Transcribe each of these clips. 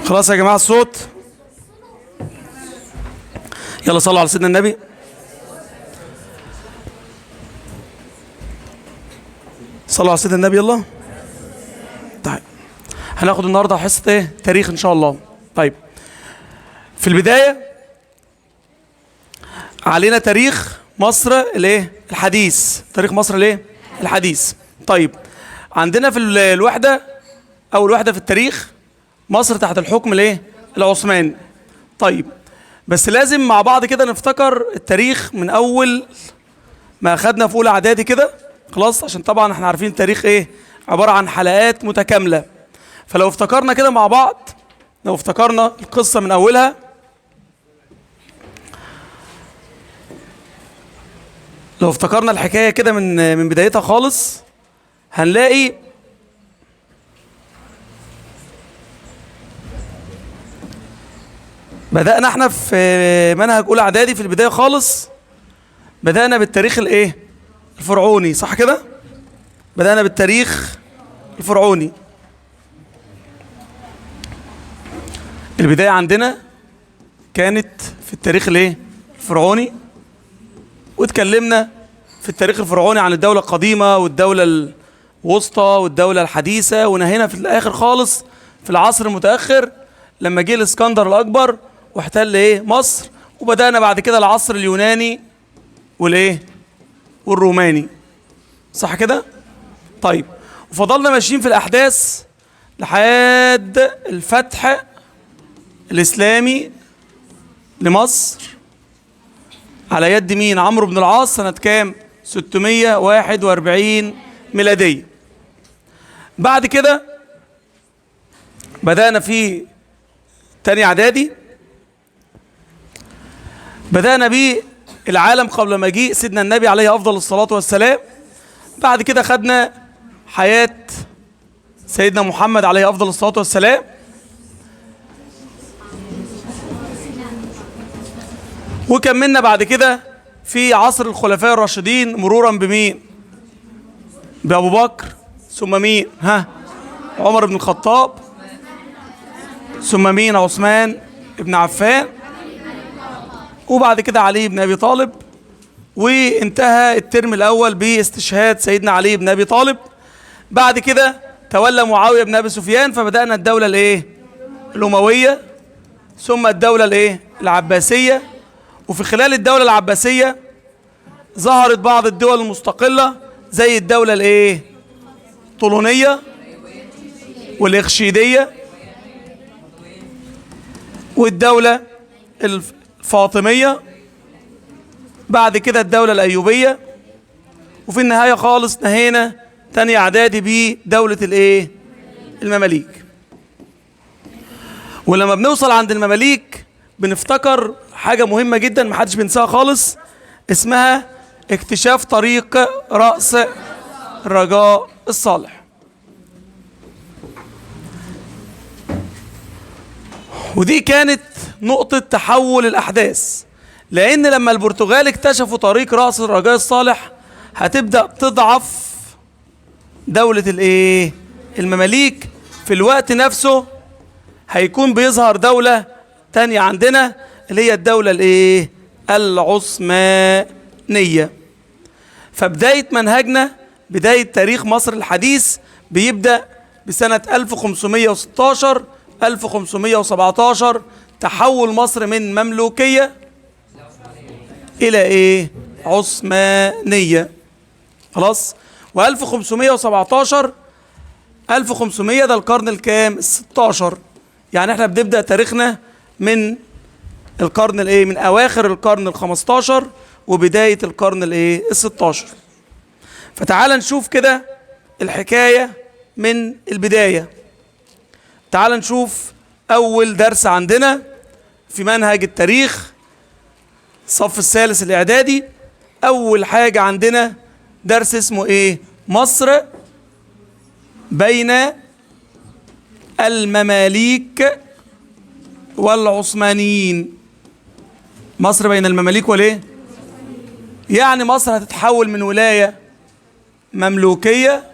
خلاص يا جماعة الصوت. يلا صلوا على سيدنا النبي. صلوا على سيدنا النبي يلا. طيب هناخد النهارده حصة ايه؟ تاريخ ان شاء الله. طيب في البداية علينا تاريخ مصر الايه؟ الحديث. تاريخ مصر الايه؟ الحديث. طيب عندنا في الوحدة، اول وحدة في التاريخ، مصر تحت الحكم الايه؟ العثماني. طيب بس لازم مع بعض كده نفتكر التاريخ من اول ما اخدنا في اولى اعدادي كده، خلاص، عشان طبعا احنا عارفين التاريخ ايه؟ عبارة عن حلقات متكاملة. فلو افتكرنا كده مع بعض، لو افتكرنا القصة من اولها، لو افتكرنا الحكاية كده من بدايتها خالص، هنلاقي بدأنا احنا في منهج اولى اعدادي في البداية خالص، بدأنا بالتاريخ الايه؟ الفرعوني، صح كده؟ بدأنا بالتاريخ الفرعوني. البداية عندنا كانت في التاريخ الايه؟ الفرعوني، واتكلمنا في التاريخ الفرعوني عن الدولة القديمة والدولة الوسطى والدولة الحديثة، ونهينا في الآخر خالص في العصر المتأخر لما جه الإسكندر الأكبر واحتل ايه؟ مصر. وبدأنا بعد كده العصر اليوناني والايه؟ والروماني، صح كده؟ طيب وفضلنا ماشيين في الأحداث لحد الفتح الإسلامي لمصر على يد مين؟ عمرو بن العاص سنة كام؟ 641 ميلادية. بعد كده بدأنا في تاني إعدادي، بدأنا بالعالم قبل مجيء سيدنا النبي عليه أفضل الصلاة والسلام. بعد كده خدنا حياة سيدنا محمد عليه أفضل الصلاة والسلام. وكملنا بعد كده في عصر الخلفاء الراشدين مرورا بمين؟ بأبو بكر، ثم مين؟ عمر بن الخطاب، ثم مين؟ عثمان بن عفان، وبعد كده علي بن أبي طالب. وانتهى الترم الأول باستشهاد سيدنا علي بن أبي طالب. بعد كده تولى معاوية بن أبي سفيان، فبدأنا الدولة الايه؟ الأموية، ثم الدولة الايه؟ العباسية. وفي خلال الدولة العباسية ظهرت بعض الدول المستقلة زي الدولة الايه؟ الطولونية والإخشيدية والدولة الفاطمية، بعد كده الدولة الأيوبية، وفي النهاية خالص نهينا تاني إعدادي بدولة الايه؟ المماليك. ولما بنوصل عند المماليك بنفتكر حاجة مهمة جدا محدش بينساها خالص، اسمها اكتشاف طريق رأس الرجاء الصالح. ودي كانت نقطة تحول الأحداث، لأن لما البرتغال اكتشفوا طريق رأس الرجاء الصالح هتبدأ تضعف دولة الايه؟ المماليك. في الوقت نفسه هيكون بيظهر دولة تانية عندنا اللي هي الدولة الايه؟ العثمانية. فبداية منهجنا، بداية تاريخ مصر الحديث، بيبدأ بسنة 1516 1517، تحول مصر من مملوكية إلى إيه؟ عثمانية. خلاص؟ و1517 1500 ده القرن الكام؟ ال16. يعني احنا بنبدأ تاريخنا من القرن الايه؟ من أواخر القرن ال15 وبداية القرن الايه؟ ال16. فتعال نشوف كده الحكاية من البداية. تعال نشوف أول درس عندنا في منهج التاريخ الصف الثالث الإعدادي. أول حاجة عندنا درس اسمه إيه؟ مصر بين المماليك والعثمانيين. مصر بين المماليك والإيه؟ يعني مصر هتتحول من ولاية مملوكية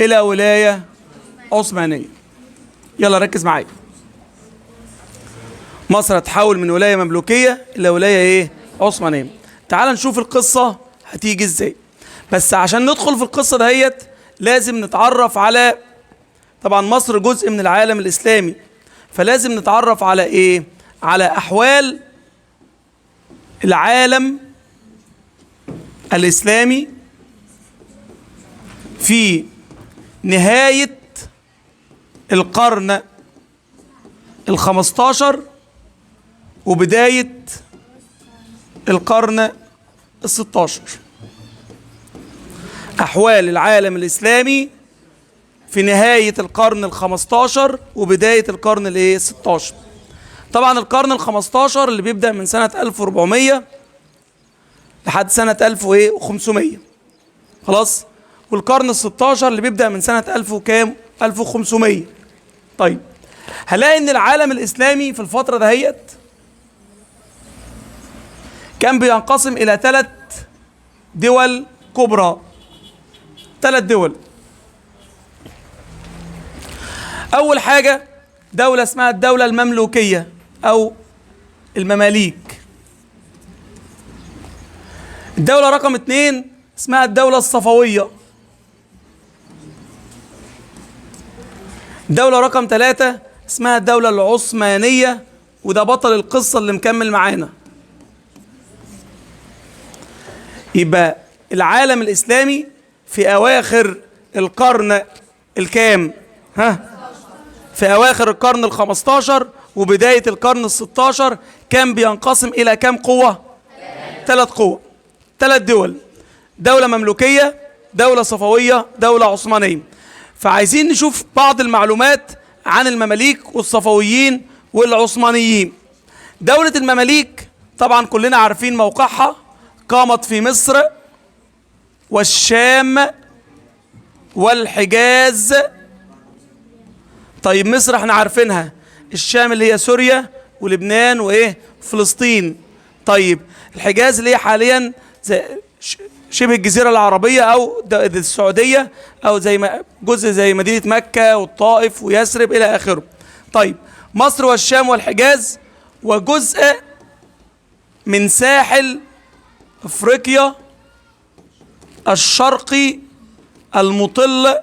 إلى ولاية عثمانية. يلا ركز معايا. مصر هتحول من ولاية مملوكية إلى ولاية إيه؟ عثمانية. تعال نشوف القصة هتيجي إزاي. بس عشان ندخل في القصة دهيت لازم نتعرف على، طبعا مصر جزء من العالم الإسلامي، فلازم نتعرف على إيه؟ على أحوال العالم الإسلامي في نهاية القرن ال15 وبداية القرن ال16. أحوال العالم الإسلامي في نهاية القرن ال15 وبداية القرن ال16. طبعا القرن ال15 اللي بيبدأ من سنة 1400 لحد سنة 1500، خلاص، والقرن ال16 اللي بيبدأ من سنة 1000 وكام؟ 1500. طيب هلاقي ان العالم الإسلامي في الفترة دهيت كان بينقسم إلى 3 دول كبرى. 3 دول. أول حاجة دولة اسمها الدولة المملوكية أو المماليك. الدولة رقم 2 اسمها الدولة الصفوية. الدولة رقم 3 اسمها الدولة العثمانية، وده بطل القصة اللي مكمل معانا. يبقى العالم الإسلامي في أواخر القرن الكام؟ في أواخر القرن ال15 وبداية القرن ال16 كان بينقسم إلى كام قوة؟ 3 قوة، 3 دول. دولة مملوكية، دولة صفوية، دولة عثمانية. فعايزين نشوف بعض المعلومات عن المماليك والصفويين والعثمانيين. دولة المماليك طبعا كلنا عارفين موقعها، قامت في مصر والشام والحجاز. طيب مصر احنا عارفينها، الشام اللي هي سوريا ولبنان وايه؟ فلسطين. طيب الحجاز اللي هي حاليا زي شبه الجزيرة العربية أو السعودية، أو زي جزء زي مدينة مكة والطائف ويثرب إلى آخره. طيب مصر والشام والحجاز وجزء من ساحل أفريقيا الشرقي المطل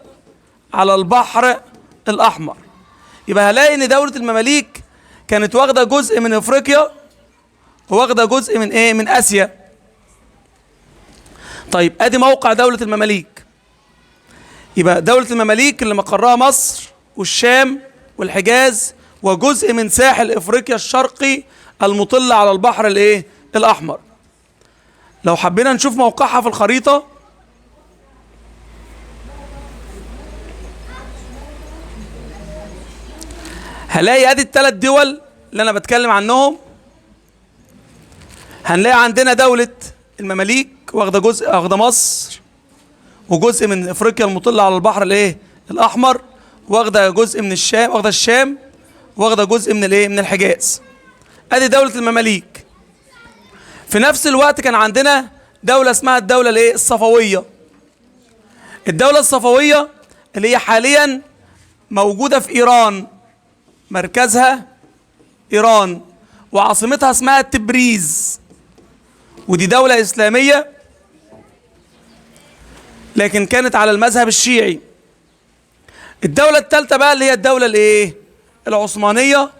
على البحر الأحمر. يبقى هلاقي إن دولة المماليك كانت واخدة جزء من أفريقيا وواخدة جزء من إيه؟ من آسيا. طيب ادي موقع دولة المماليك. يبقى دولة المماليك اللي مقرها مصر والشام والحجاز وجزء من ساحل افريقيا الشرقي المطل على البحر الايه؟ الاحمر. لو حبينا نشوف موقعها في الخريطة هنلاقي ادي ال3 دول اللي انا بتكلم عنهم. هنلاقي عندنا دولة المماليك واخده جزء، واخده مصر وجزء من افريقيا المطلة على البحر الايه؟ الاحمر، واخده جزء من الشام، واخده الشام، واخده جزء من الايه؟ من الحجاز. ادي دولة المماليك. في نفس الوقت كان عندنا دولة اسمها الدولة الايه؟ الصفوية. الدولة الصفوية اللي هي حاليا موجودة في ايران، مركزها ايران وعاصمتها اسمها تبريز، ودي دولة إسلامية لكن كانت على المذهب الشيعي. الدولة الثالثة بقى اللي هي الدولة الايه؟ العثمانية،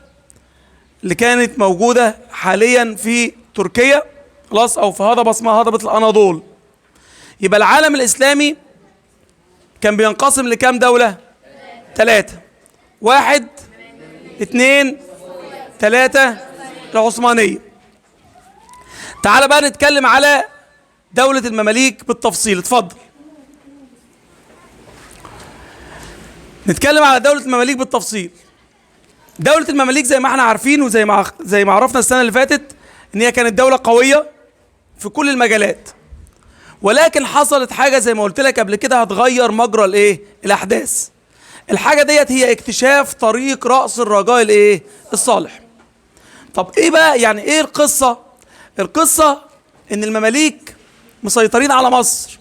اللي كانت موجودة حاليا في تركيا، خلاص، او في هضبة اسمها هضبة الاناضول. يبقى العالم الاسلامي كان بينقسم لكام دولة؟ 3. 1 2 3 العثمانية. تعال بقى نتكلم على دولة المماليك بالتفصيل. اتفضل. نتكلم على دولة المماليك بالتفصيل. دولة المماليك زي ما احنا عارفين وزي ما عرفنا السنة اللي فاتت ان هي كانت دولة قوية في كل المجالات، ولكن حصلت حاجة زي ما قلت لك قبل كده هتغير مجرى الايه؟ الاحداث. الحاجة ديت هي اكتشاف طريق رأس الرجاء الايه؟ الصالح. طب ايه بقى يعني ايه القصة؟ القصة ان المماليك مسيطرين على مصر،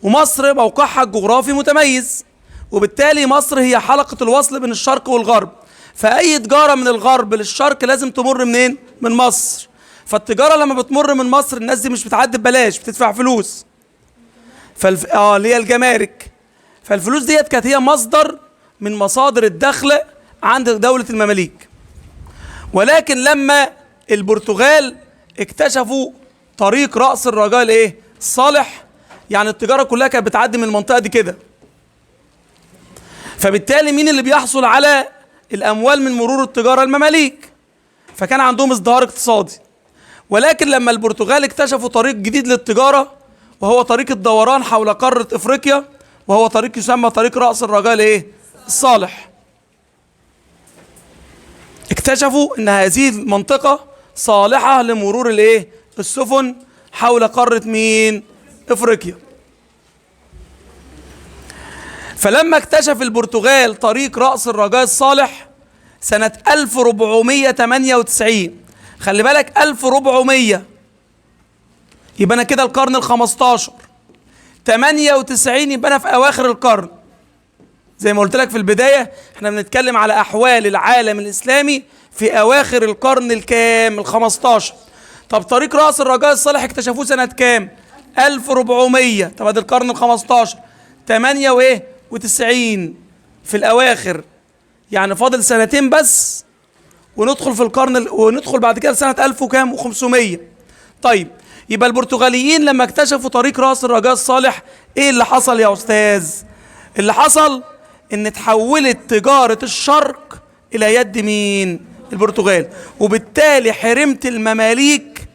ومصر موقعها الجغرافي متميز، وبالتالي مصر هي حلقة الوصل بين الشرق والغرب، فأي تجارة من الغرب للشرق لازم تمر منين؟ من مصر. فالتجارة لما بتمر من مصر الناس دي مش بتعدي ببلاش، بتدفع فلوس. اللي هي الجمارك. فالفلوس ديت كانت هي مصدر من مصادر الدخل عند دولة المماليك. ولكن لما البرتغال اكتشفوا طريق رأس الرجاء ايه؟ الصالح، يعني التجارة كلها كانت بتعدي من المنطقة دي كده. فبالتالي مين اللي بيحصل على الأموال من مرور التجارة؟ المماليك. فكان عندهم ازدهار اقتصادي. ولكن لما البرتغال اكتشفوا طريق جديد للتجارة، وهو طريق الدوران حول قارة افريقيا، وهو طريق يسمى طريق رأس الرجاء الايه؟ الصالح. اكتشفوا ان هذه المنطقة صالحة لمرور الايه؟ السفن حول قارة مين؟ افريقيا. فلما اكتشف البرتغال طريق رأس الرجاء الصالح سنة 1498، خلي بالك 1400 يبقى انا كده القرن ال15، 98 يبقى انا في اواخر القرن. زي ما قلت لك في البداية احنا بنتكلم على احوال العالم الاسلامي في اواخر القرن الكام؟ ال15. طب طريق رأس الرجاء الصالح اكتشفوه سنة كام؟ 1400. طب ادي القرن ال15، 98 في الاواخر، يعني فاضل سنتين بس وندخل في وندخل بعد كده سنة 1000 وكام؟ و500. طيب يبقى البرتغاليين لما اكتشفوا طريق رأس الرجاء الصالح ايه اللي حصل يا استاذ؟ اللي حصل ان تحولت تجارة الشرق الى يد مين؟ البرتغال. وبالتالي حرمت المماليك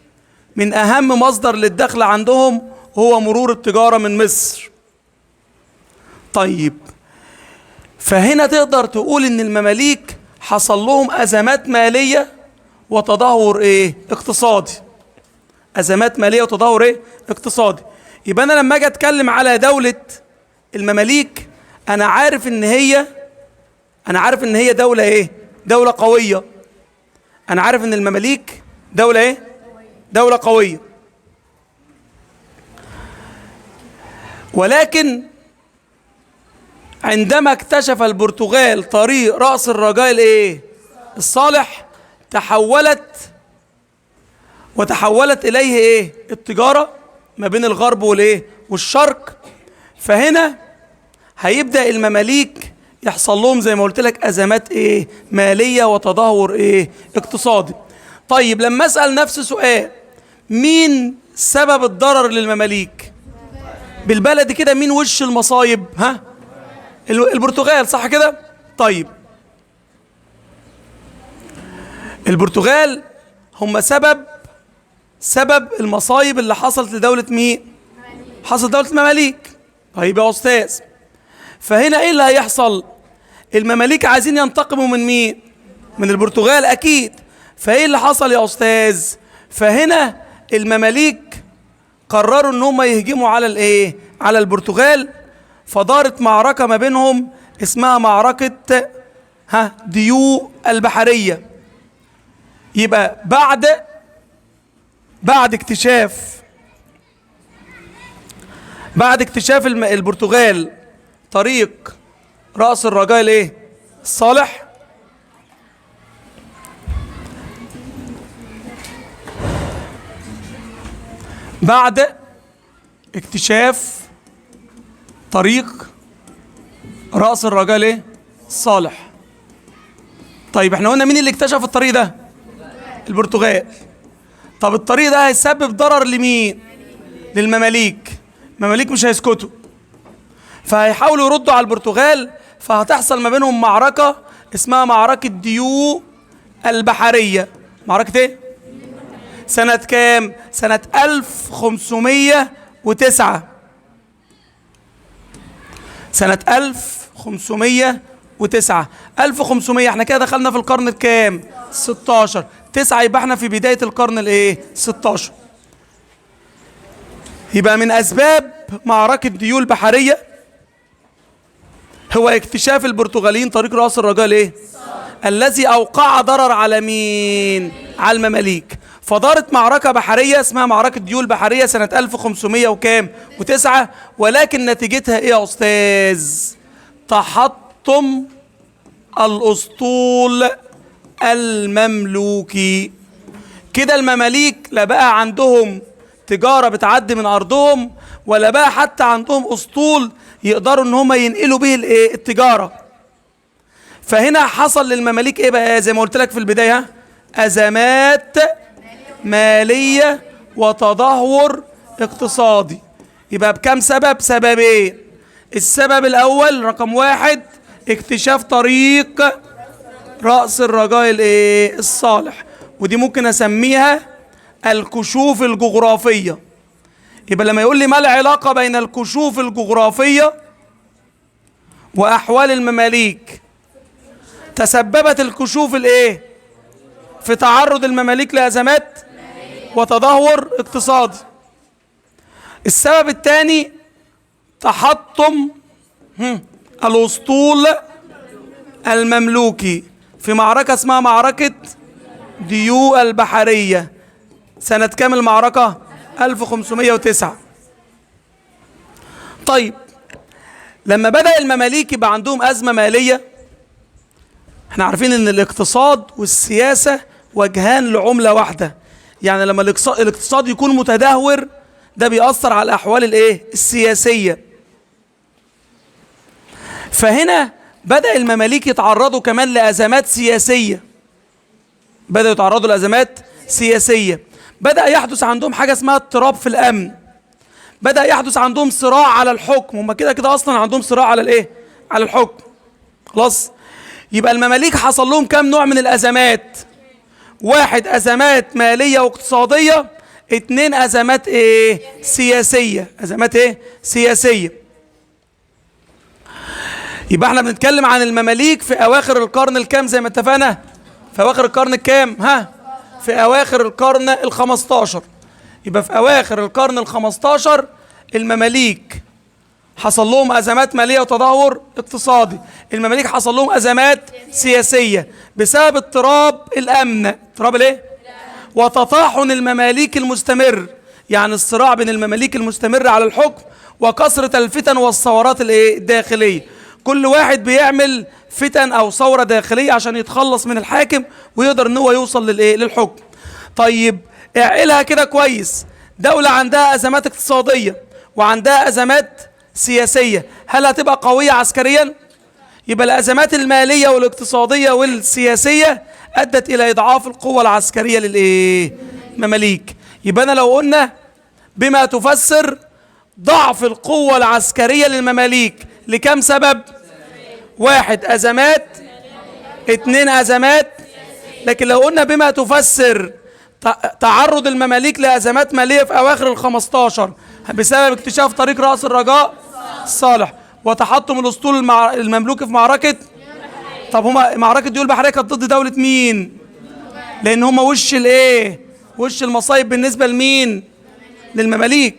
من اهم مصدر للدخل عندهم هو مرور التجارة من مصر. طيب فهنا تقدر تقول ان المماليك حصل لهم ازمات مالية وتدهور ايه؟ اقتصادي. ازمات مالية وتدهور ايه؟ اقتصادي. يبقى انا لما اجي اتكلم على دولة المماليك انا عارف ان هي دولة ايه؟ دولة قوية. انا عارف ان المماليك دولة ايه؟ دولة قوية. ولكن عندما اكتشف البرتغال طريق رأس الرجاء الايه؟ الصالح، وتحولت اليه ايه؟ التجارة ما بين الغرب والايه؟ والشرق. فهنا هيبدأ المماليك يحصل لهم زي ما قلت لك ازمات ايه؟ مالية وتدهور ايه؟ اقتصادي. طيب لما اسأل نفس سؤال، مين سبب الضرر للمماليك؟ بالبلد كده مين وش المصايب؟ ها؟ البرتغال، صح كده؟ طيب البرتغال هم سبب المصايب اللي حصلت لدولة مين؟ حصلت دولة المماليك. طيب يا أستاذ، فهنا إيه اللي هيحصل؟ المماليك عايزين ينتقموا من مين؟ من البرتغال أكيد. فإيه اللي حصل يا أستاذ؟ فهنا المماليك قرروا إن هم يهجموا على الإيه؟ على البرتغال. فدارت معركة ما بينهم اسمها معركة ديو البحرية. يبقى بعد اكتشاف البرتغال طريق رأس الرجاء الايه؟ الصالح، بعد اكتشاف طريق رأس الرجاء الايه؟ الصالح. طيب احنا قلنا مين اللي اكتشف الطريق ده؟ البرتغال. طب الطريق ده هيسبب ضرر لمين؟ للمماليك. المماليك مش هيسكتوا، فهيحاولوا يردوا على البرتغال. فهتحصل ما بينهم معركة اسمها معركة ديو البحرية. معركة ايه؟ سنة كام؟ سنة 1509. سنة 1509. 1500 احنا كده دخلنا في القرن الكام؟ 16. 9 يبقى احنا في بداية القرن الايه؟ 16. يبقى من اسباب معركة ديو البحرية هو اكتشاف البرتغاليين طريق رأس الرجاء الايه؟ الذي اوقع ضرر على مين؟ على المماليك. فدارت معركة بحرية اسمها معركة ديو البحرية سنة 1500 وكام؟ و9. ولكن نتيجتها ايه يا استاذ؟ تحطم الأسطول المملوكي. كده المماليك لا بقى عندهم تجارة بتعدي من أرضهم، ولا بقى حتى عندهم أسطول يقدروا إن هم ينقلوا به التجارة. فهنا حصل للمماليك إيه بقى؟ زي ما قلت لك في البداية، أزمات مالية وتدهور اقتصادي. يبقى بكم سبب؟ سببين. السبب الأول رقم 1 اكتشاف طريق رأس الرجاء الصالح، ودي ممكن أسميها الكشوف الجغرافية. يبقى لما يقول لي ما العلاقة بين الكشوف الجغرافية وأحوال المماليك، تسببت الكشوف في تعرض المماليك لأزمات وتدهور اقتصادي. السبب الثاني تحطم الأسطول المملوكي في معركة اسمها معركة ديو البحرية. سنة كام المعركة؟ 1509. طيب، لما بدأ المماليك يبقى عندهم أزمة مالية، احنا عارفين ان الاقتصاد والسياسة وجهان لعملة واحدة. يعني لما الاقتصاد يكون متدهور ده بيأثر على الأحوال السياسية. فهنا بدأ المماليك يتعرضوا كمان لأزمات سياسية. بدأوا يتعرضوا لأزمات سياسية. بدأ يحدث عندهم حاجة اسمها اضطراب في الأمن. بدأ يحدث عندهم صراع على الحكم. هم كده كده أصلا عندهم صراع على على الحكم. خلاص؟ يبقى المماليك حصل لهم كام نوع من الأزمات؟ 1 أزمات مالية واقتصادية، 2 أزمات سياسية. أزمات سياسية. يبقى احنا بنتكلم عن المماليك في أواخر القرن الكام زي ما اتفقنا؟ في أواخر القرن الكام؟ في أواخر القرن ال15. يبقى في أواخر القرن ال15 المماليك حصل لهم أزمات مالية وتدهور اقتصادي. المماليك حصل لهم أزمات سياسية بسبب اضطراب الأمن. اضطراب وتطاحن المماليك المستمر، يعني الصراع بين المماليك المستمر على الحكم، وكثرة الفتن والثورات الداخلية. كل واحد بيعمل فتن أو ثورة داخلية عشان يتخلص من الحاكم ويقدر ان هو يوصل للحكم. طيب، اعقلها كده كويس. دولة عندها أزمات اقتصادية وعندها أزمات سياسية، هل هتبقى قوية عسكريا؟ يبقى الأزمات المالية والاقتصادية والسياسية أدت إلى إضعاف القوة العسكرية للمماليك. يبقى أنا لو قلنا بما تفسر ضعف القوة العسكرية للمماليك لكم سبب؟ 1 أزمات، 2 أزمات. لكن لو قلنا بما تفسر تعرض المماليك لأزمات مالية في أواخر ال15 بسبب اكتشاف طريق رأس الرجاء الصالح وتحطم الأسطول المملوكي في معركة. طب هما معركة ديو البحرية كانت ضد دولة مين؟ لأن هما وش المصايب بالنسبة لمين؟ للمماليك.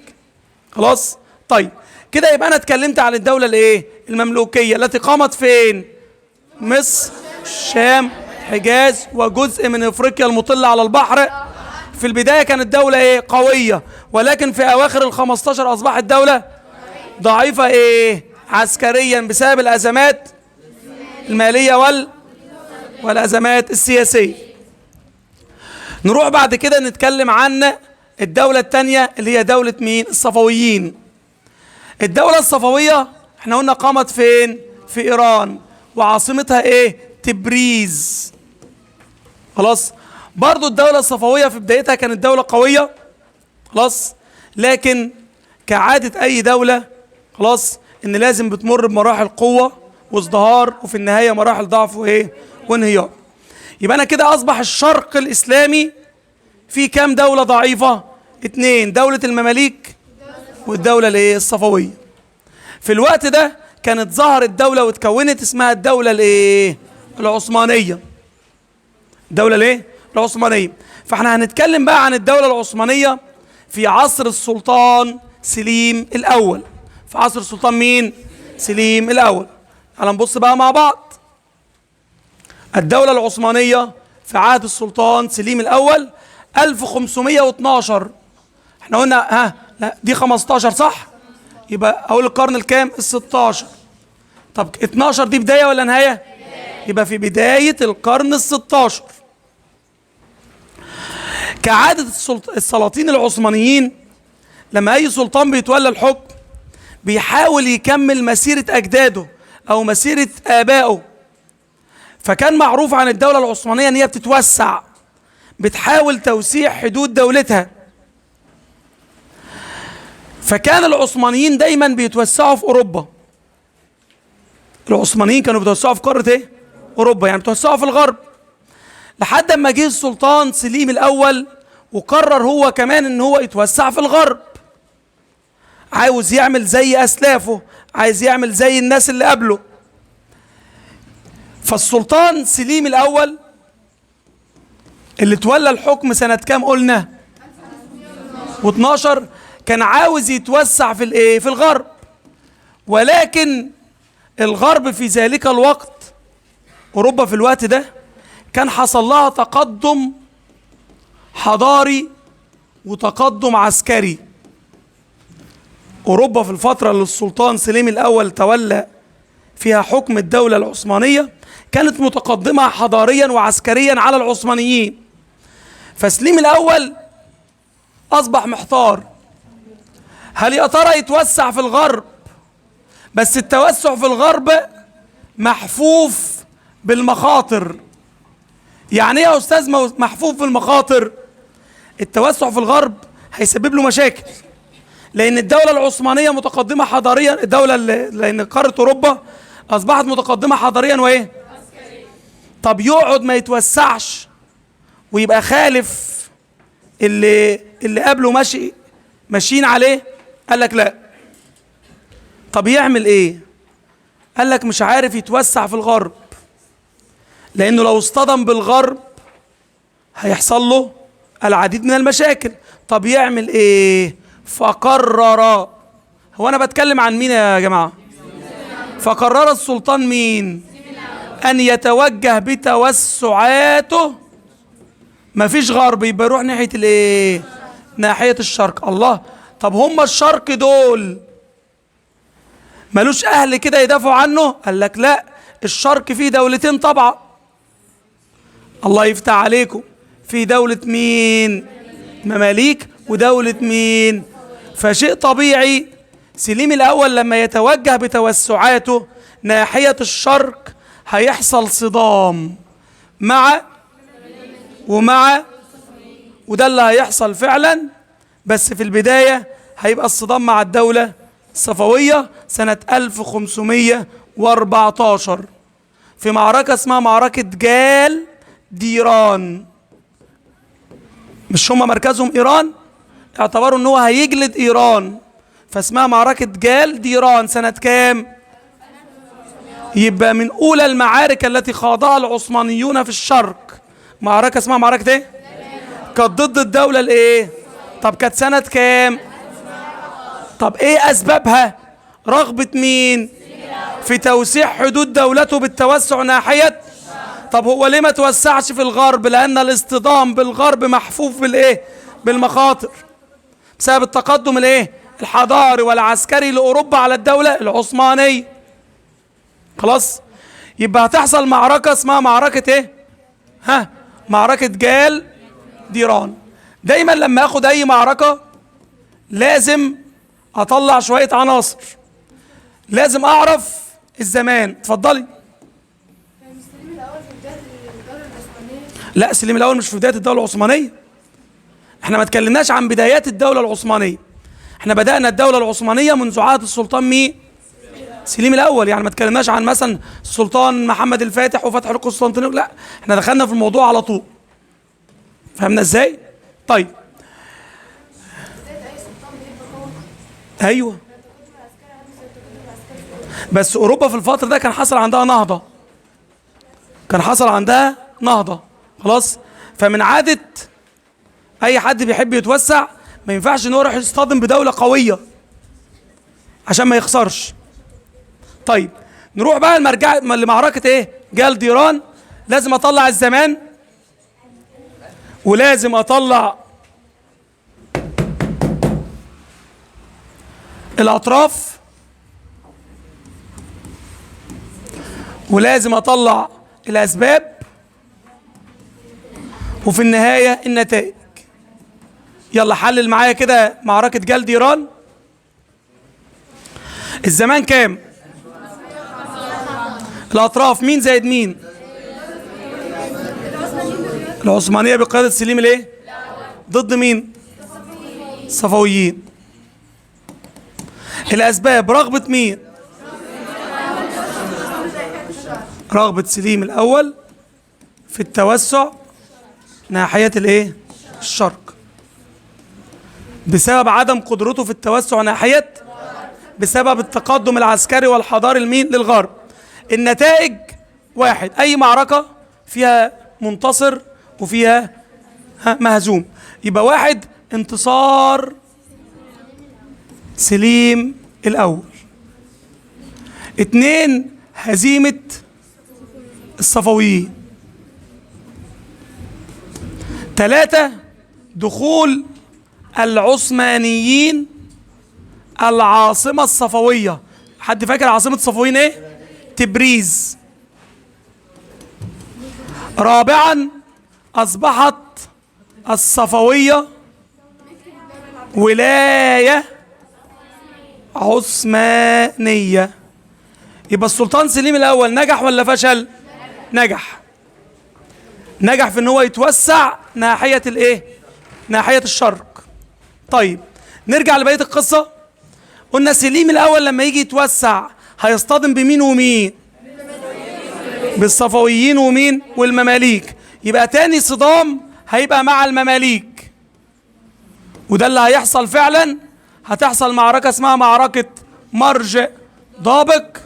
خلاص؟ طيب، كده يبقى أنا اتكلمت عن الدولة المملوكية التي قامت فين؟ مصر، الشام، حجاز، وجزء من افريقيا المطلة على البحر. في البداية كانت دولة قوية، ولكن في اواخر ال15 اصبحت دولة ضعيفة عسكريا بسبب الازمات المالية والازمات السياسية. نروح بعد كده نتكلم عن الدولة الثانية اللي هي دولة مين؟ الصفويين. الدولة الصفوية احنا قلنا قامت فين؟ في ايران، وعاصمتها تبريز. خلاص؟ برضو الدولة الصفوية في بدايتها كانت دولة قوية. خلاص؟ لكن كعادة أي دولة، خلاص، إن لازم بتمر بمراحل قوة وازدهار، وفي النهاية مراحل ضعف وانهيار. يبقى أنا كده أصبح الشرق الإسلامي في كام دولة ضعيفة؟ 2، دولة المماليك والدولة الصفوية. في الوقت ده كانت ظهرت دولة واتكونت اسمها الدولة العثمانية. الدولة العثمانية. فاحنا هنتكلم بقى عن الدولة العثمانية في عصر السلطان سليم الأول. في عصر السلطان مين؟ سليم الأول. تعال نبص بقى مع بعض. الدولة العثمانية في عهد السلطان سليم الأول 1512. احنا قلنا لا دي 15 صح؟ يبقى أقول القرن الكام؟ ال16. طب 12 دي بداية ولا نهاية؟ يبقى في بداية القرن ال16. كعادة السلاطين العثمانيين لما أي سلطان بيتولى الحكم بيحاول يكمل مسيرة أجداده أو مسيرة آبائه. فكان معروف عن الدولة العثمانية أن هي بتتوسع، بتحاول توسيع حدود دولتها. فكان العثمانيين دايما بيتوسعوا في أوروبا. العثمانيين كانوا بيتوسعوا في قارة إيه؟ أوروبا، يعني بيتوسعوا في الغرب. لحد ما جه السلطان سليم الأول وقرر هو كمان ان هو يتوسع في الغرب، عاوز يعمل زي أسلافه، عايز يعمل زي الناس اللي قبله. فالسلطان سليم الأول اللي تولى الحكم سنة كام قلنا؟ و12. كان عاوز يتوسع في الايه؟ في الغرب. ولكن الغرب في ذلك الوقت، أوروبا في الوقت ده كان حصل لها تقدم حضاري وتقدم عسكري. أوروبا في الفترة اللي السلطان سليم الأول تولى فيها حكم الدولة العثمانية كانت متقدمة حضاريا وعسكريا على العثمانيين. فسليم الأول أصبح محتار، هل يا ترى يتوسع في الغرب بس التوسع في الغرب محفوف بالمخاطر. يعني ايه يا استاذ محفوف بالمخاطر؟ التوسع في الغرب هيسبب له مشاكل، لان الدولة العثمانية متقدمة حضاريا، لان قارة اوروبا اصبحت متقدمة حضاريا وايه؟ طب يقعد ما يتوسعش ويبقى خالف اللي قبله ماشيين عليه؟ قال لك لا. طب يعمل ايه؟ قال لك مش عارف يتوسع في الغرب، لانه لو اصطدم بالغرب هيحصل له العديد من المشاكل. طب يعمل ايه؟ فقرر، هو انا بتكلم عن مين يا جماعة؟ فقرر السلطان مين؟ ان يتوجه بتوسعاته، مفيش غرب، يبقى يروح ناحية الايه؟ ناحية الشرق. الله، طب هم الشرق دول ملوش اهل كده يدافعوا عنه؟ قال لك لا، الشرق فيه دولتين طبعا. الله يفتح عليكم، في دولة مين؟ مماليك، ودولة مين؟ فشيء طبيعي سليم الأول لما يتوجه بتوسعاته ناحية الشرق هيحصل صدام ومع وده اللي هيحصل فعلا. بس في البداية هيبقى الصدام مع الدولة الصفوية سنة 1514 في معركة اسمها معركة جال ديران. مش هم مركزهم إيران؟ اعتبروا ان هو هيجلد إيران، فاسمها معركة جال ديران سنة كام؟ يبقى من أولى المعارك التي خاضها العثمانيون في الشرق معركة اسمها معركة ايه؟ كانت ضد الدولة الايه؟ طب كانت سنة كام؟ طب ايه أسبابها؟ رغبة مين؟ في توسيع حدود دولته بالتوسع ناحية. طب هو ليه ما توسعش في الغرب؟ لأن الاصطدام بالغرب محفوف بالايه؟ بالمخاطر، بسبب التقدم الايه؟ الحضاري والعسكري لأوروبا على الدولة العثمانية. خلاص، يبقى هتحصل معركة اسمها معركة ايه؟ معركة جال ديران. دايما لما اخد اي معركة لازم اطلع شوية عناصر، لازم اعرف الزمان. اتفضلي. سليم الأول في بداية الدولة العثمانية؟ لا، سليم الاول مش في بداية الدولة العثمانية. احنا ما اتكلمناش عن بدايات الدولة العثمانية، احنا بدأنا الدولة العثمانية منذ عهد السلطان مين؟ سليم الأول. يعني ما اتكلمناش عن مثلا السلطان محمد الفاتح وفتح القسطنطينية، لا، احنا دخلنا في الموضوع على طول. فهمنا ازاي؟ طيب، ايوه، بس اوروبا في الفترة ده كان حصل عندها نهضة، خلاص. فمن عادة اي حد بيحب يتوسع ما ينفعش ان هو يروح يصطدم بدولة قوية عشان ما يخسرش. طيب، نروح بقى لمعركة ايه؟ جال ديران. لازم اطلع الزمان، ولازم اطلع الأطراف، ولازم اطلع الاسباب، وفي النهايه النتائج. يلا حلل معايا كده معركه جلد ايران. الزمان كام؟ الاطراف مين زائد مين؟ العثمانيه بقياده سليم الايه؟ ضد مين؟ الصفويين. الاسباب رغبه مين؟ رغبه سليم الاول في التوسع ناحيه الايه؟ الشرق، بسبب عدم قدرته في التوسع ناحيه، بسبب التقدم العسكري والحضاري لمين؟ للغرب. النتائج واحد، اي معركه فيها منتصر وفيها مهزوم. يبقى واحد انتصار سليم الاول، اتنين هزيمه الصفويين، ثلاثة دخول العثمانيين العاصمة الصفوية. حد فاكر عاصمة الصفويين ايه؟ تبريز. رابعا أصبحت الصفوية ولاية عثمانية. يبقى السلطان سليم الأول نجح ولا فشل؟ نجح. نجح في ان هو يتوسع ناحية الايه؟ ناحية الشرق. طيب نرجع لبقية القصة. قلنا سليم الأول لما يجي يتوسع هيصطدم بمين ومين؟ بالصفويين ومين؟ والمماليك. يبقى تاني صدام هيبقى مع المماليك، وده اللي هيحصل فعلا. هتحصل معركة اسمها معركة مرج ضابق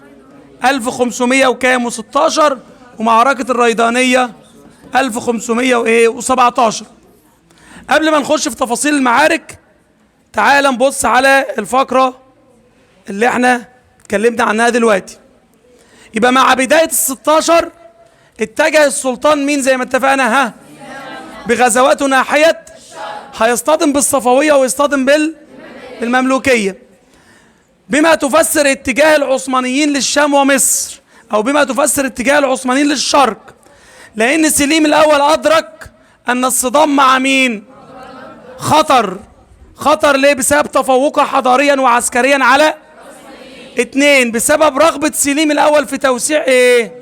1516، ومعركة الريدانية 1517. قبل ما نخش في تفاصيل المعارك، تعال نبص على الفقرة اللي احنا اتكلمنا عنها دلوقتي. يبقى مع بداية ال16 اتجه السلطان مين زي ما اتفقنا؟ بغزواته ناحية، هيصطدم بالصفوية ويصطدم بالمملوكية، بما تفسر اتجاه العثمانيين للشام ومصر، او بما تفسر اتجاه العثمانيين للشرق. لان سليم الاول ادرك ان الصدام مع مين؟ خطر ليه؟ بسبب تفوقه حضاريا وعسكريا على اتنين، بسبب رغبة سليم الاول في توسيع ايه؟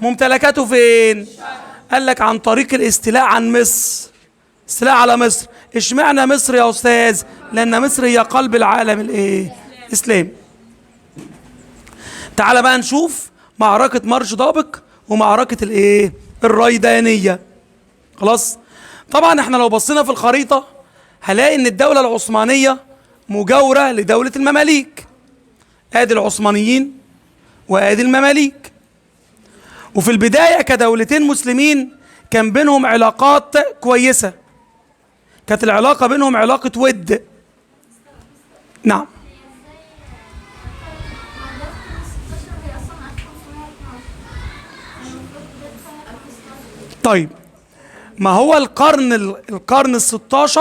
ممتلكاته فين؟ قال لك عن طريق الاستيلاء عن مصر، استيلاء على مصر. اشمعنى مصر يا استاذ؟ لان مصر هي قلب العالم الايه؟ الاسلامي. تعال بقى نشوف معركة مرج ضابق ومعركة الايه؟ الريدانية. خلاص؟ طبعا احنا لو بصينا في الخريطة هلاقي ان الدولة العثمانية مجاورة لدولة المماليك. ادي العثمانيين وادي المماليك. وفي البداية كدولتين مسلمين كان بينهم علاقات كويسة، كانت العلاقة بينهم علاقة ود. نعم. طيب ما هو القرن ال16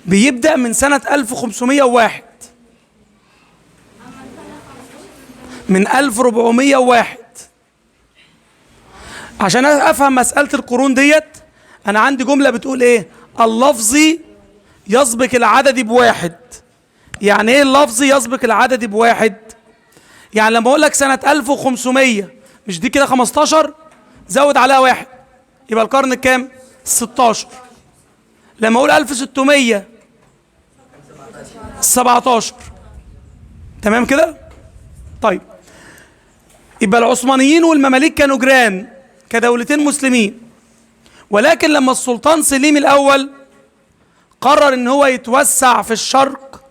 بيبدأ من سنة 1501، من 1401. عشان افهم مسألة القرون ديت انا عندي جملة بتقول ايه؟ اللفظي يسبق العدد بواحد. يعني ايه اللفظي يسبق العدد بواحد؟ يعني لما اقول لك سنة 1500 مش دي كده 15؟ زود عليها واحد يبقى القرن الكام؟ 16. لما اقول 1600 17. تمام كده؟ طيب يبقى العثمانيين والمماليك كانوا جيران كدولتين مسلمين، ولكن لما السلطان سليم الاول قرر ان هو يتوسع في الشرق،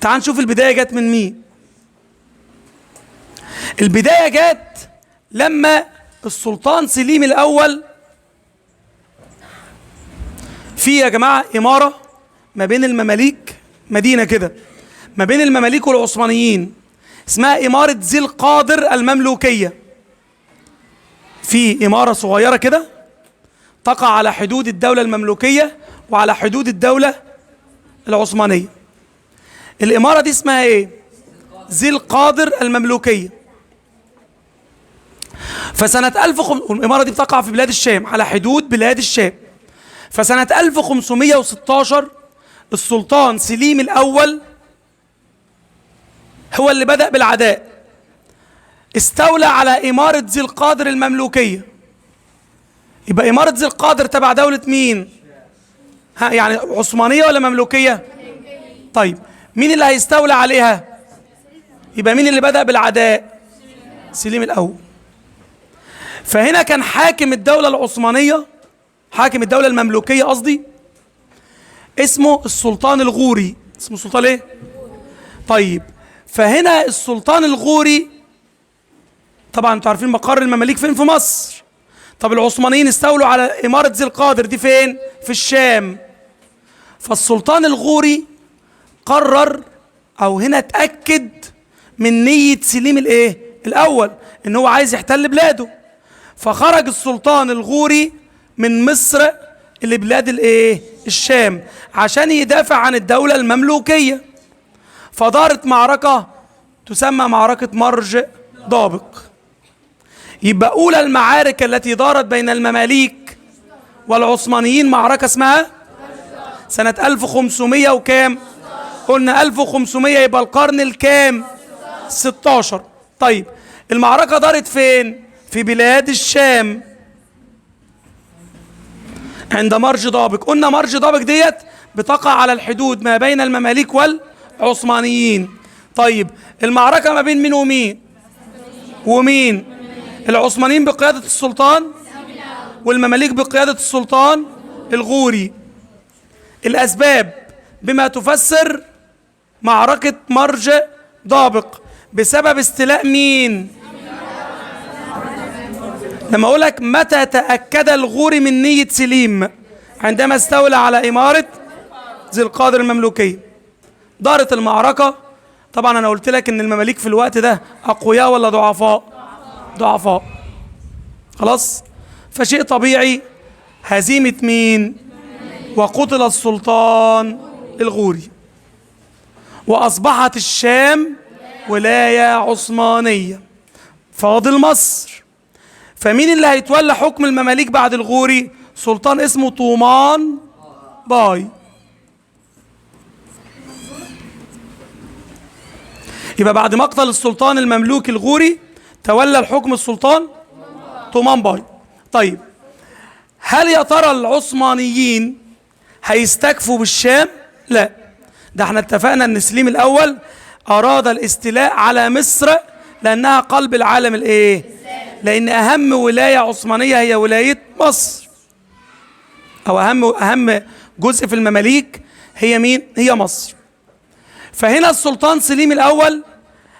تعال نشوف البدايه جت من مين. البدايه جت لما السلطان سليم الاول في يا جماعه اماره ما بين المماليك، مدينه كده ما بين المماليك والعثمانيين اسمها اماره ذي القادر المملوكيه. في اماره صغيره كده تقع على حدود الدوله المملوكيه وعلى حدود الدوله العثمانيه. الاماره دي اسمها ايه؟ ذي القادر المملوكيه. فسنة الإمارة دي بتقع في بلاد الشام، على حدود بلاد الشام. فسنة 1516 السلطان سليم الأول هو اللي بدأ بالعداء، استولى على إمارة ذي القادر المملوكية. يبقى إمارة ذي القادر تبع دولة مين؟ يعني عثمانية ولا مملوكية؟ طيب مين اللي هيستولى عليها؟ يبقى مين اللي بدأ بالعداء؟ سليم الأول. فهنا كان حاكم الدولة العثمانية، حاكم الدولة المملوكية قصدي، اسمه السلطان الغوري. اسمه السلطان ايه؟ طيب فهنا السلطان الغوري، طبعا انتوا عارفين مقر المماليك فين؟ في مصر. طب العثمانيين استولوا على إمارة ذي القادر دي فين؟ في الشام. فالسلطان الغوري قرر، او هنا اتأكد من نية سليم الايه؟ الأول، ان هو عايز يحتل بلاده. فخرج السلطان الغوري من مصر اللي بلاد الايه؟ الشام، عشان يدافع عن الدولة المملوكية. فدارت معركة تسمى معركة مرج ضابق. يبقى أولى المعارك التي دارت بين المماليك والعثمانيين معركة اسمها سنة 1500 وكام؟ قلنا 1500، يبقى القرن الكام؟ 16. طيب المعركة دارت فين؟ في بلاد الشام عند مرج ضابق. قلنا مرج ضابق ديت بتقع على الحدود ما بين المماليك والعثمانيين. طيب المعركة ما بين مين ومين؟ ومين؟ العثمانيين بقيادة السلطان، والمماليك بقيادة السلطان الغوري. الأسباب بما تفسر معركة مرج ضابق بسبب استيلاء مين؟ لما أقول لك متى تأكد الغوري من نية سليم؟ عندما استولى على إمارة ذي القادر المملوكية. دارت المعركة. طبعا أنا قلت لك إن المماليك في الوقت ده أقوياء ولا ضعفاء؟ ضعفاء. خلاص؟ فشيء طبيعي هزيمة مين؟ وقتل السلطان الغوري، وأصبحت الشام ولاية عثمانية. فاضل مصر. فمين اللي هيتولى حكم المماليك بعد الغوري؟ سلطان اسمه طومان باي. يبقى بعد مقتل السلطان المملوكي الغوري تولى الحكم السلطان طومان باي. طيب هل يا ترى العثمانيين هيستكفوا بالشام؟ لا، ده احنا اتفقنا ان سليم الاول اراد الاستيلاء على مصر لانها قلب العالم الايه؟ لان اهم ولاية عثمانية هي ولاية مصر، او اهم جزء في المماليك هي مين؟ هي مصر. فهنا السلطان سليم الاول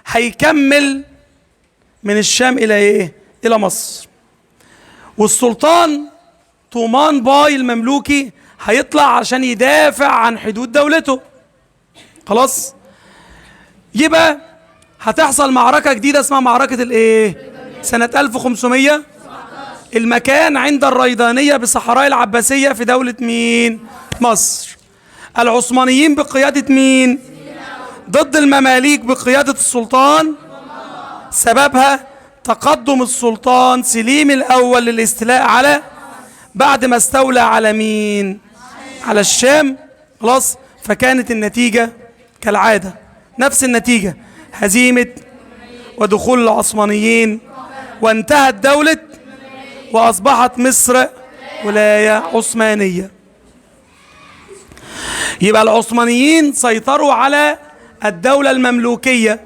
هيكمل من الشام الى ايه؟ الى مصر. والسلطان طومان باي المملوكي هيطلع عشان يدافع عن حدود دولته. خلاص؟ يبقى هتحصل معركة جديدة اسمها معركة الايه؟ سنة 1500. المكان عند الريدانية بصحراء العباسية في دولة مين؟ مصر. العثمانيين بقيادة مين؟ ضد المماليك بقيادة السلطان. سببها تقدم السلطان سليم الأول للاستيلاء على، بعد ما استولى على مين؟ على الشام. خلاص؟ فكانت النتيجة كالعادة نفس النتيجة، هزيمة ودخول العثمانيين، وانتهت دولة، وأصبحت مصر ولاية عثمانية. يبقى العثمانيين سيطروا على الدولة المملوكية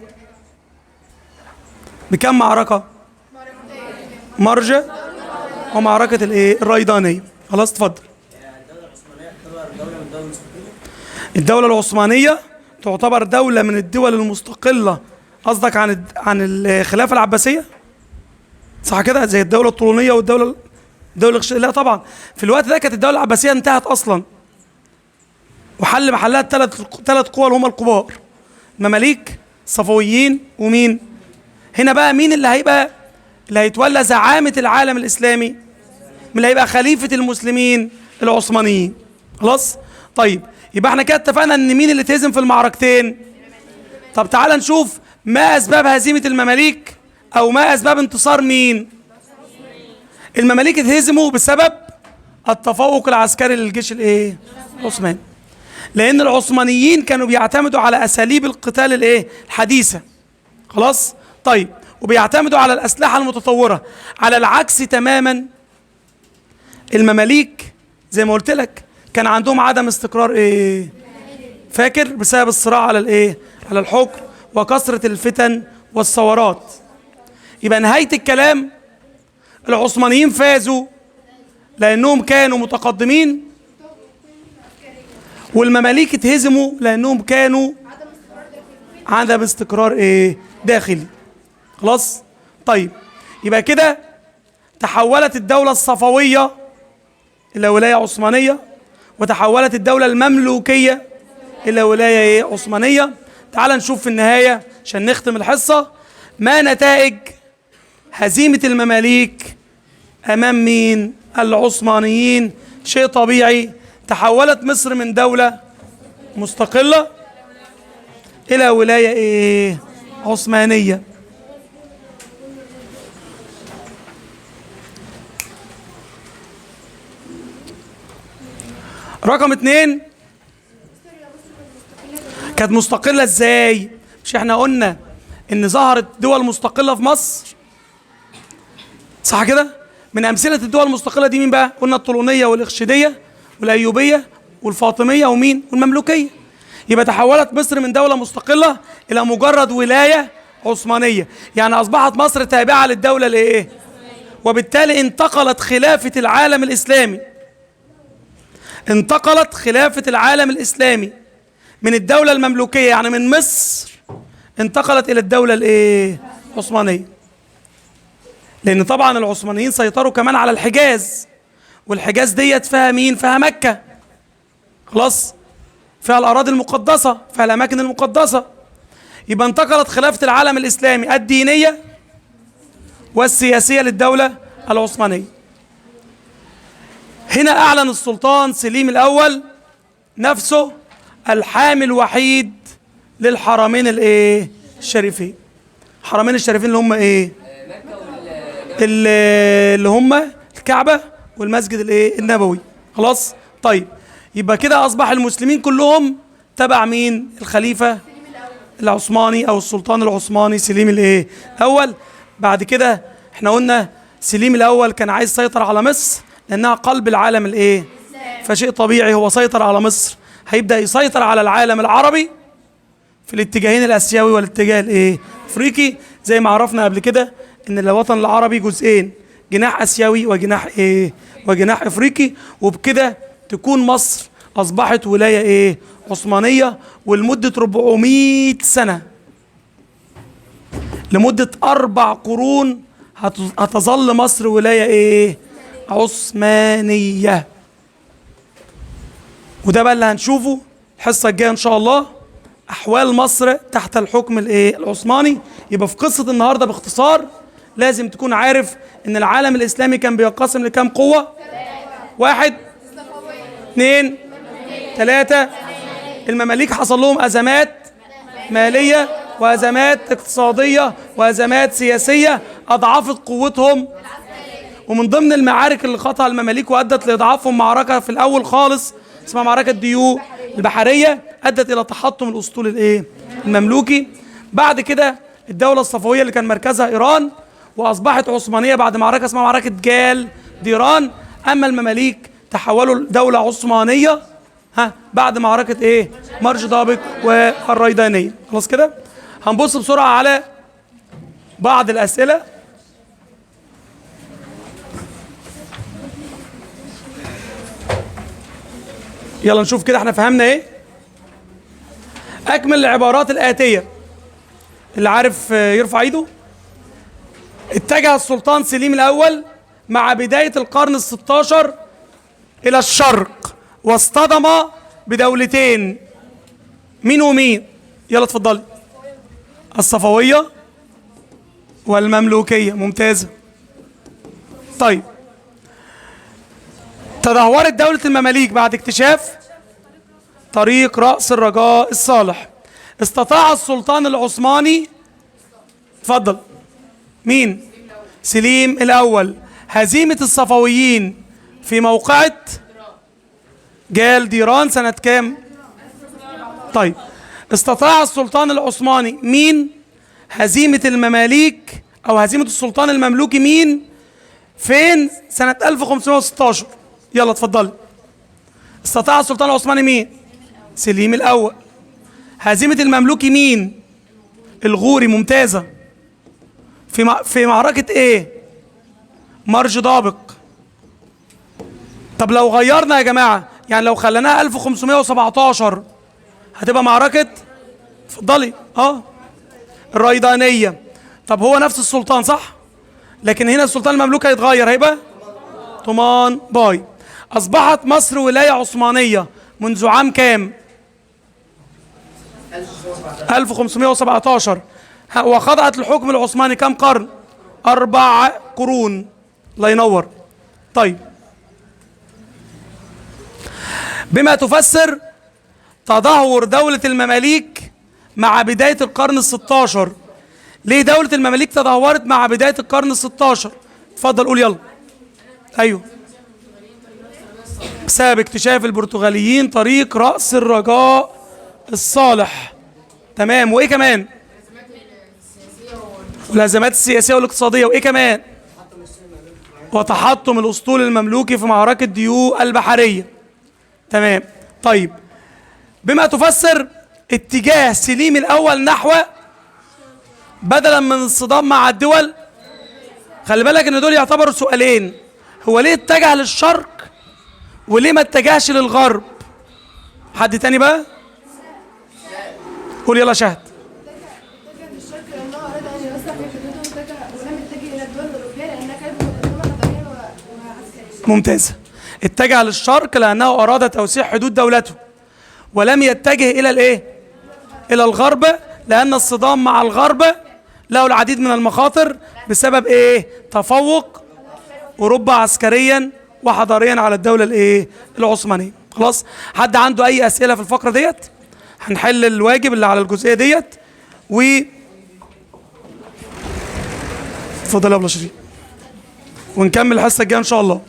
بكم معركة؟ مرج ومعركة الايه؟ الريدانية. خلاص اتفضل. الدولة العثمانية تعتبر دولة من الدول المستقلة. قصدك عن الخلافة العباسية؟ صح كده؟ زي الدولة الطولونية والدولة لا طبعا، في الوقت ده كانت الدولة العباسية انتهت أصلا، وحل محلها ثلاث قوى اللي هم الكبار: المماليك، الصفويين، ومين؟ هنا بقى مين اللي هيتولى زعامة العالم الإسلامي؟ من اللي هيبقى خليفة المسلمين؟ العثمانيين. خلاص؟ طيب يبقى احنا كده اتفقنا ان مين اللي تهزم في المعركتين؟ طب تعال نشوف ما أسباب هزيمة المماليك، أو ما أسباب انتصار مين؟ المماليك اتهزموا بسبب التفوق العسكري للجيش الايه؟ العثماني. لان العثمانيين كانوا بيعتمدوا على اساليب القتال الايه؟ الحديثه. خلاص؟ طيب، وبيعتمدوا على الاسلحه المتطوره، على العكس تماما المماليك زي ما قلت لك كان عندهم عدم استقرار ايه؟ فاكر؟ بسبب الصراع على الايه؟ على الحكم وكثره الفتن والثورات. يبقى نهايه الكلام العثمانيين فازوا لانهم كانوا متقدمين، والمماليك اتهزموا لانهم كانوا عدم استقرار ايه؟ داخلي. خلاص؟ طيب، يبقى كده تحولت الدولة الصفوية إلى ولاية عثمانية، وتحولت الدولة المملوكية إلى ولاية ايه؟ عثمانية. تعال نشوف في النهاية عشان نختم الحصة ما نتائج هزيمة المماليك أمام مين؟ العثمانيين. شيء طبيعي، تحولت مصر من دولة مستقلة إلى ولاية إيه؟ عثمانية. رقم 2، كانت مستقلة ازاي؟ مش احنا قلنا ان ظهرت دول مستقلة في مصر؟ صح كده؟ من امثلة الدول المستقلة دي مين بقى؟ قلنا الطولونية والاخشيدية والايوبية والفاطمية ومين؟ والمملوكية. يبقى تحولت مصر من دولة مستقلة الى مجرد ولاية عثمانية، يعني اصبحت مصر تابعة للدولة الايه؟ وبالتالي انتقلت خلافة العالم الاسلامي، انتقلت خلافة العالم الاسلامي من الدولة المملوكية يعني من مصر، انتقلت الى الدولة الايه؟ العثمانية. لان طبعا العثمانيين سيطروا كمان على الحجاز، والحجاز ديت فيها مين؟ فيها مكة. خلاص؟ فيها الاراضي المقدسة، فيها الاماكن المقدسة. يبقى انتقلت خلافة العالم الاسلامي الدينية والسياسية للدولة العثمانية. هنا اعلن السلطان سليم الاول نفسه الحامي الوحيد للحرمين الايه؟ الشريفين. الحرمين الشريفين اللي هم ايه؟ اللي هم الكعبة والمسجد الايه؟ النبوي. خلاص؟ طيب، يبقى كده اصبح المسلمين كلهم تبع مين؟ الخليفة العثماني او السلطان العثماني سليم الايه؟ الاول. بعد كده احنا قلنا سليم الاول كان عايز يسيطر على مصر لانها قلب العالم الايه؟ فشيء طبيعي هو سيطر على مصر، هيبدأ يسيطر على العالم العربي في الاتجاهين الاسيوي والاتجاه الايه؟ افريقي. زي ما عرفنا قبل كده ان الوطن العربي جزئين، جناح اسيوي وجناح ايه؟ وجناح افريقي. وبكده تكون مصر اصبحت ولايه ايه؟ عثمانيه. ولمده 400 سنه، لمده 4 قرون هتظل مصر ولايه ايه؟ عثمانيه. وده بقى اللي هنشوفه الحصه الجايه ان شاء الله، احوال مصر تحت الحكم الايه؟ العثماني. يبقى في قصه النهارده باختصار لازم تكون عارف ان العالم الاسلامي كان بينقسم لكام قوه؟ 1 2 3. المماليك حصل لهم ازمات ماليه وازمات اقتصاديه وازمات سياسيه اضعفت قوتهم، ومن ضمن المعارك اللي خاضها المماليك وادت لاضعافهم معركه في الاول خالص اسمها معركه ديو البحريه، ادت الى تحطم الاسطول الايه؟ المملوكي. بعد كده الدوله الصفويه اللي كان مركزها ايران واصبحت عثمانيه بعد معركه اسمها معركه جال ديران. اما المماليك تحولوا لدوله عثمانيه بعد معركه ايه؟ مرج ضابق والريدانيه. خلاص كده؟ هنبص بسرعه على بعض الاسئله. يلا نشوف كده احنا فهمنا ايه. اكمل العبارات الاتيه. اللي عارف يرفع ايده. اتجه السلطان سليم الاول مع بدايه القرن ال16 الى الشرق واصطدم بدولتين. مين ومين؟ يلا اتفضلي. الصفويه والمملوكيه. ممتازه. طيب، تدهورت دولة المماليك بعد اكتشاف طريق رأس الرجاء الصالح. استطاع السلطان العثماني، اتفضل، مين؟ سليم الأول، هزيمة الصفويين في موقعة جالديران سنة كام؟ طيب استطاع السلطان العثماني مين هزيمة المماليك أو هزيمة السلطان المملوكي مين فين سنة 1516؟ يلا اتفضل. استطاع السلطان العثماني مين؟ سليم الأول. هزيمة المملوكي مين؟ الغوري. ممتازة. في معركة ايه؟ مرج ضابق. طب لو غيرنا يا جماعة، يعني لو خليناها 1517 هتبقى معركة، اتفضلي، الريضانية. طب هو نفس السلطان صح؟ لكن هنا السلطان المملوكي هيتغير، هيبقى طمان باي. أصبحت مصر ولاية عثمانية منذ عام كام؟ 1517. وخضعت للحكم العثماني كم قرن؟ 4 قرون. الله ينور. طيب بما تفسر تدهور دولة المماليك مع بداية القرن ال16؟ ليه دولة المماليك تدهورت مع بداية القرن ال16؟ اتفضل قول يلا. ايوه، بسبب اكتشاف البرتغاليين طريق رأس الرجاء الصالح. تمام. وايه كمان؟ والازمات السياسية والاقتصادية. وايه كمان؟ وتحطم الاسطول المملوكي في معركة ديو البحرية. تمام. طيب بما تفسر اتجاه سليم الأول نحو، بدلا من الصدام مع الدول، خلي بالك ان دول يعتبروا سؤالين، هو ليه اتجه للشرق وليه ما اتجهش للغرب؟ حد تاني بقى؟ قول يلا شهد. اتجه للشرق لأنه أراد أن يوسع في حدوده، ولم يتجه إلى الدول الأوروبية لأنها كانت متقدمة حضاريا وعسكريا. ممتاز. اتجه للشرق لأنه أراد توسيع حدود دولته، ولم يتجه إلى الإيه؟ إلى الغرب، لأن الصدام مع الغرب له العديد من المخاطر بسبب إيه؟ تفوق أوروبا عسكريا وحضاريا على الدولة الإيه؟ العثمانية. خلاص؟ حد عنده أي أسئلة في الفقرة ديت؟ هنحل الواجب اللي على الجزئية ديت اتفضل يا أبو شريف، ونكمل الحصة الجاية إن شاء الله.